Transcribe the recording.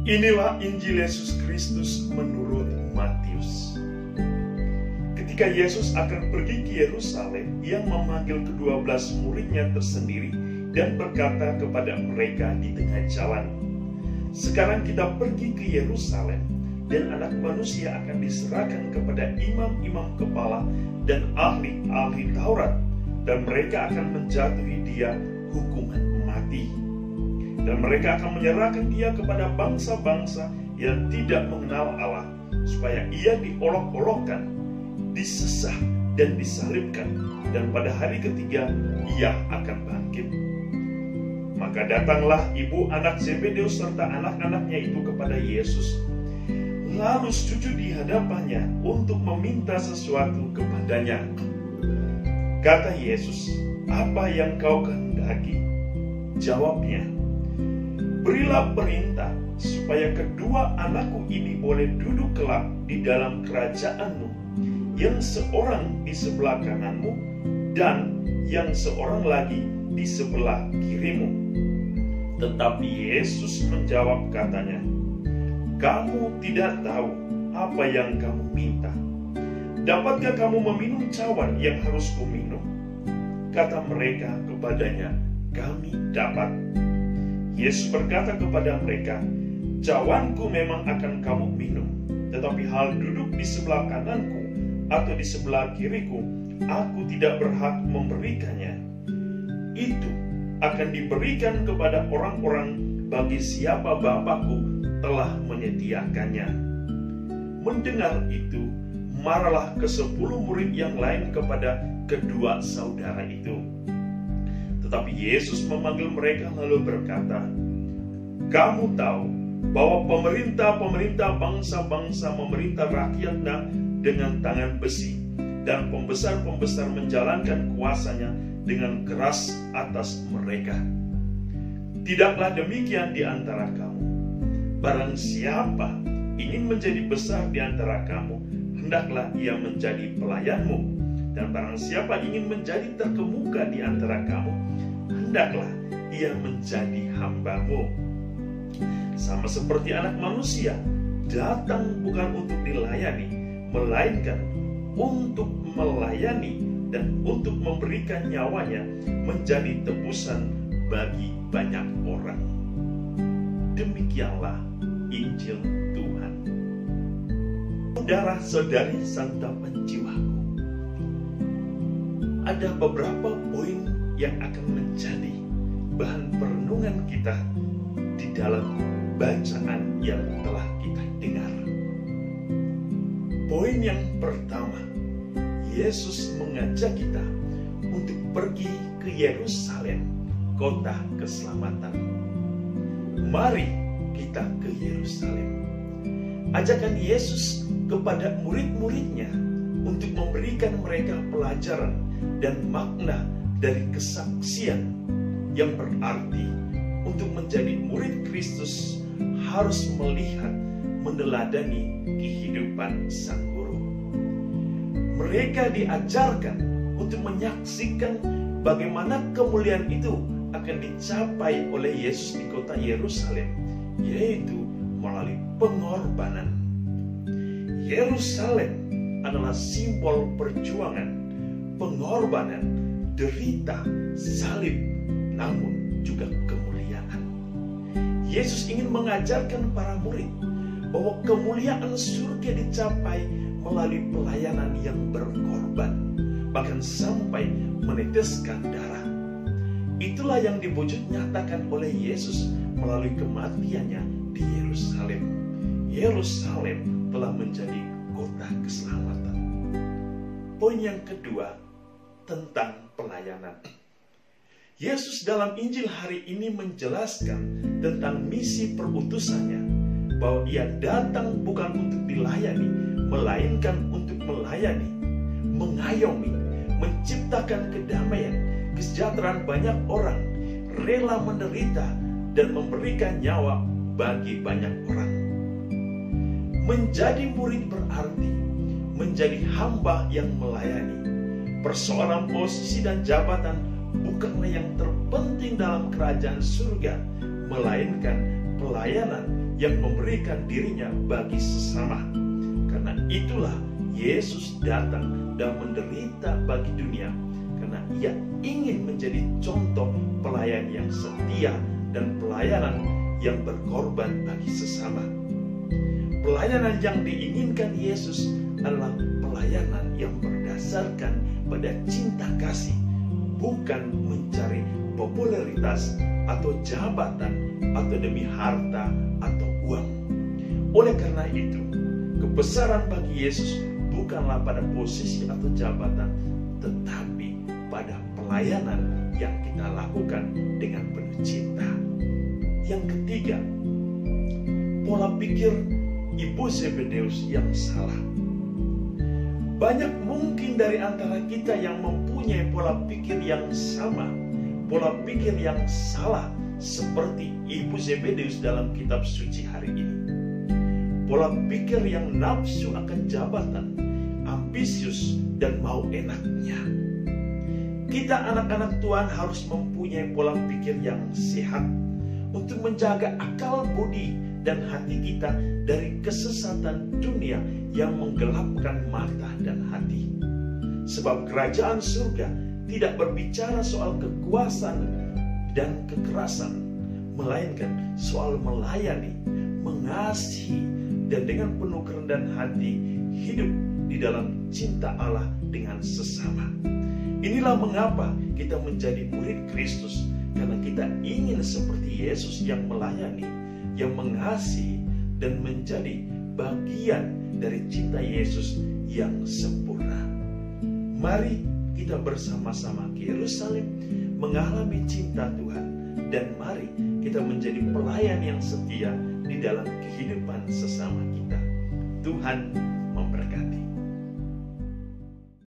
Inilah Injil Yesus Kristus menurut Matius. Ketika Yesus akan pergi ke Yerusalem, Ia memanggil ke-12 muridnya tersendiri dan berkata kepada mereka di tengah jalan, "Sekarang kita pergi ke Yerusalem, dan Anak Manusia akan diserahkan kepada imam-imam kepala dan ahli-ahli Taurat, dan mereka akan menjatuhi Dia hukuman mati. Dan mereka akan menyerahkan Dia kepada bangsa-bangsa yang tidak mengenal Allah, supaya Ia diolok-olokkan, disesah dan disalibkan, dan pada hari ketiga Ia akan bangkit." Maka datanglah ibu anak Zebedeus serta anak-anaknya itu kepada Yesus, lalu sujud di hadapannya untuk meminta sesuatu kepadanya. Kata Yesus, "Apa yang kau kehendaki?" Jawabnya, "Berilah perintah supaya kedua anakku ini boleh duduk kelak di dalam kerajaan-Mu, yang seorang di sebelah kanan-Mu dan yang seorang lagi di sebelah kiri-Mu." Tetapi Yesus menjawab katanya, "Kamu tidak tahu apa yang kamu minta. Dapatkah kamu meminum cawan yang harus kuminum?" Kata mereka kepadanya, "Kami dapat." Yesus berkata kepada mereka, "Cawanku memang akan kamu minum, tetapi hal duduk di sebelah kananku atau di sebelah kiriku, aku tidak berhak memberikannya. Itu akan diberikan kepada orang-orang bagi siapa Bapakku telah menyediakannya." Mendengar itu, marahlah ke-10 murid yang lain kepada kedua saudara itu. Tetapi Yesus memanggil mereka lalu berkata, "Kamu tahu bahwa pemerintah-pemerintah bangsa-bangsa memerintah rakyatnya dengan tangan besi, dan pembesar-pembesar menjalankan kuasanya dengan keras atas mereka. Tidaklah demikian di antara kamu. Barang siapa ingin menjadi besar di antara kamu, hendaklah ia menjadi pelayanmu. Dan barang siapa ingin menjadi terkemuka di antara kamu, hendaklah ia menjadi hambamu. Sama seperti Anak Manusia datang bukan untuk dilayani, melainkan untuk melayani dan untuk memberikan nyawanya menjadi tebusan bagi banyak orang." Demikianlah Injil Tuhan. Saudara-saudari Santa Penjiwaku, ada beberapa poin yang akan menjadi bahan perenungan kita di dalam bacaan yang telah kita dengar. Poin yang pertama, Yesus mengajak kita untuk pergi ke Yerusalem, kota keselamatan. Mari kita ke Yerusalem. Ajakan Yesus kepada murid-muridnya untuk memberikan mereka pelajaran dan makna dari kesaksian, yang berarti untuk menjadi murid Kristus harus melihat, meneladani kehidupan Sang Guru. Mereka diajarkan untuk menyaksikan bagaimana kemuliaan itu akan dicapai oleh Yesus di kota Yerusalem, yaitu melalui pengorbanan. Yerusalem adalah simbol perjuangan, pengorbanan, derita, salib, namun juga kemuliaan. Yesus ingin mengajarkan para murid bahwa kemuliaan surga dicapai melalui pelayanan yang berkorban, bahkan sampai meneteskan darah. Itulah yang diwujud nyatakan oleh Yesus melalui kematiannya di Yerusalem. Yerusalem telah menjadi kota keselamatan. Poin yang kedua, tentang pelayanan. Yesus dalam Injil hari ini menjelaskan tentang misi perutusannya, bahwa Ia datang bukan untuk dilayani, melainkan untuk melayani, mengayomi, menciptakan kedamaian, kesejahteraan banyak orang, rela menderita dan memberikan nyawa bagi banyak orang. Menjadi murid berarti menjadi hamba yang melayani. Persoalan posisi dan jabatan bukanlah yang terpenting dalam kerajaan surga, melainkan pelayanan yang memberikan dirinya bagi sesama. Karena itulah Yesus datang dan menderita bagi dunia, karena ia ingin menjadi contoh pelayan yang setia dan pelayanan yang berkorban bagi sesama. Pelayanan yang diinginkan Yesus adalah pelayanan yang berdasarkan pada cinta kasih, bukan mencari popularitas atau jabatan atau demi harta atau uang. Oleh karena itu, kebesaran bagi Yesus bukanlah pada posisi atau jabatan, tetapi pada pelayanan yang kita lakukan dengan penuh cinta. Yang ketiga, pola pikir Ibu Zebedeus yang salah. Banyak mungkin dari antara kita yang mempunyai pola pikir yang sama, pola pikir yang salah seperti Ibu Zebedeus dalam kitab suci hari ini. Pola pikir yang nafsu akan jabatan, ambisius dan mau enaknya. Kita anak-anak Tuhan harus mempunyai pola pikir yang sehat untuk menjaga akal budi dan hati kita dari kesesatan dunia yang menggelapkan mata dan hati. Sebab kerajaan surga tidak berbicara soal kekuasaan dan kekerasan, melainkan soal melayani, mengasihi, dan dengan penuh kerendahan hati hidup di dalam cinta Allah dengan sesama. Inilah mengapa kita menjadi murid Kristus, karena kita ingin seperti Yesus yang melayani, yang mengasihi, dan menjadi bagian dari cinta Yesus yang sempurna. Mari kita bersama-sama ke Yerusalem mengalami cinta Tuhan, dan mari kita menjadi pelayan yang setia di dalam kehidupan sesama kita. Tuhan memberkati.